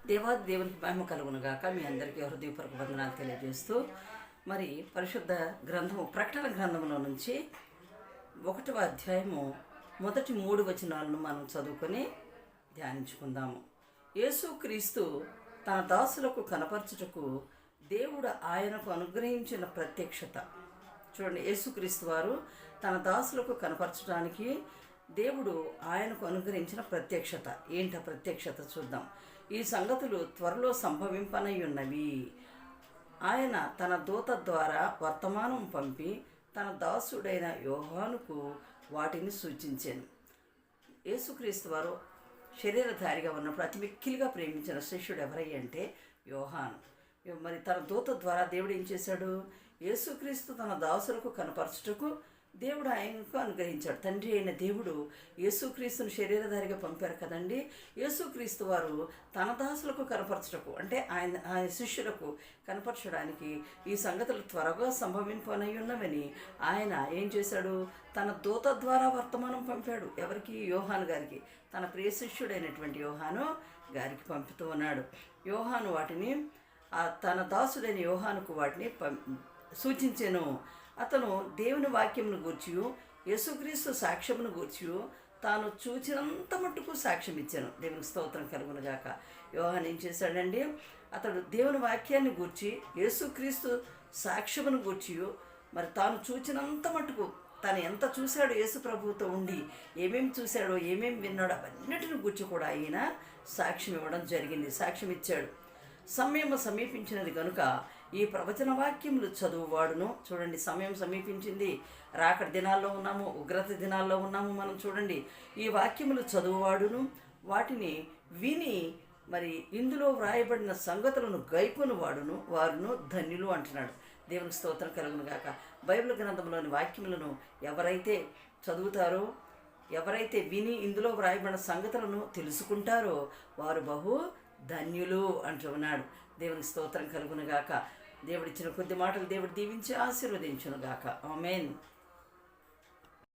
దేవునికి మహిమ కలుగునుగాక. మీ అందరికీ హృదయపూర్వక వందనాలు తెలియజేస్తూ, మరి పరిశుద్ధ గ్రంథము ప్రకటన గ్రంథంలో నుంచి 1వ అధ్యాయము మొదటి 3 వచనాలను మనం చదువుకొని ధ్యానించుకుందాము. యేసుక్రీస్తు తన దాసులకు కనపరచుటకు దేవుడు ఆయనకు అనుగ్రహించిన ప్రత్యక్షత. చూడండి, యేసుక్రీస్తు వారు తన దాసులకు కనపరచడానికి దేవుడు ఆయనకు అనుగ్రహించిన ప్రత్యక్షత. ఏంట ప్రత్యక్షత చూద్దాం. ఈ సంగతులు త్వరలో సంభవింపనై ఉన్నవి. ఆయన తన దూత ద్వారా వర్తమానం పంపి తన దాసుడైన యోహానుకు వాటిని సూచించాను. యేసుక్రీస్తు వారు శరీరధారిగా ఉన్నప్పుడు అతి మిక్కిలిగా ప్రేమించిన శిష్యుడు ఎవరయ్య అంటే యోహాను. మరి తన దూత ద్వారా దేవుడు ఏం చేశాడు? యేసుక్రీస్తు తన దాసులకు కనపరచుటకు దేవుడు ఆయనకు అనుగ్రహించాడు. తండ్రి అయిన దేవుడు యేసుక్రీస్తును శరీరధారిగా పంపారు కదండి. యేసుక్రీస్తు వారు తన దాసులకు కనపరచుటకు, అంటే ఆయన శిష్యులకు కనపరచడానికి ఈ సంగతులు త్వరగా సంభవింపనై ఉన్నవని ఆయన ఏం చేశాడు? తన దూత ద్వారా వర్తమానం పంపాడు. ఎవరికి? యోహాను గారికి. తన ప్రియ శిష్యుడైనటువంటి యోహాను గారికి పంపుతూ ఉన్నాడు. యోహాను వాటిని తన దాసుడైన యోహానుకు వాటిని సూచించెను. అతను దేవుని వాక్యమును గూర్చి, యేసుక్రీస్తు సాక్ష్యమును గూర్చి తాను చూచినంత మట్టుకు సాక్ష్యం ఇచ్చాను. దేవునికి స్తోత్రం కలుగునుగాక. యోహాను ఏం చేశాడండి? అతడు దేవుని వాక్యాన్ని గూర్చి, యేసుక్రీస్తు సాక్ష్యమును గూర్చి, మరి తాను చూచినంత మట్టుకు, తను ఎంత చూశాడో యేసు ప్రభువుతో ఉండి ఏమేమి చూశాడో, ఏమేమి విన్నాడో అవన్నిటిని గూర్చి కూడా ఆయన సాక్ష్యం ఇవ్వడం జరిగింది. సాక్ష్యం ఇచ్చాడు. సమయం సమీపించినది కనుక ఈ ప్రవచన వాక్యములు చదువువాడును. చూడండి, సమయం సమీపించింది. రాకడి దినాల్లో ఉన్నాము, ఉగ్రత దినాల్లో ఉన్నాము మనం. చూడండి, ఈ వాక్యములు చదువువాడును వాటిని విని మరి ఇందులో వ్రాయబడిన సంగతులను గైకొని వారును ధన్యులు అంటున్నాడు. దేవునికి స్తోత్రం కలుగును గాక. బైబిల్ గ్రంథంలోని వాక్యములను ఎవరైతే చదువుతారో, ఎవరైతే విని ఇందులో వ్రాయబడిన సంగతులను తెలుసుకుంటారో వారు బహు ధన్యులు అంటున్నాడు. దేవునికి స్తోత్రం కలుగునుగాక. దేవుడిచ్చిన కొద్ది మాటలు దేవుడు దీవించి ఆశీర్వదించునుగాక. ఆమేన్.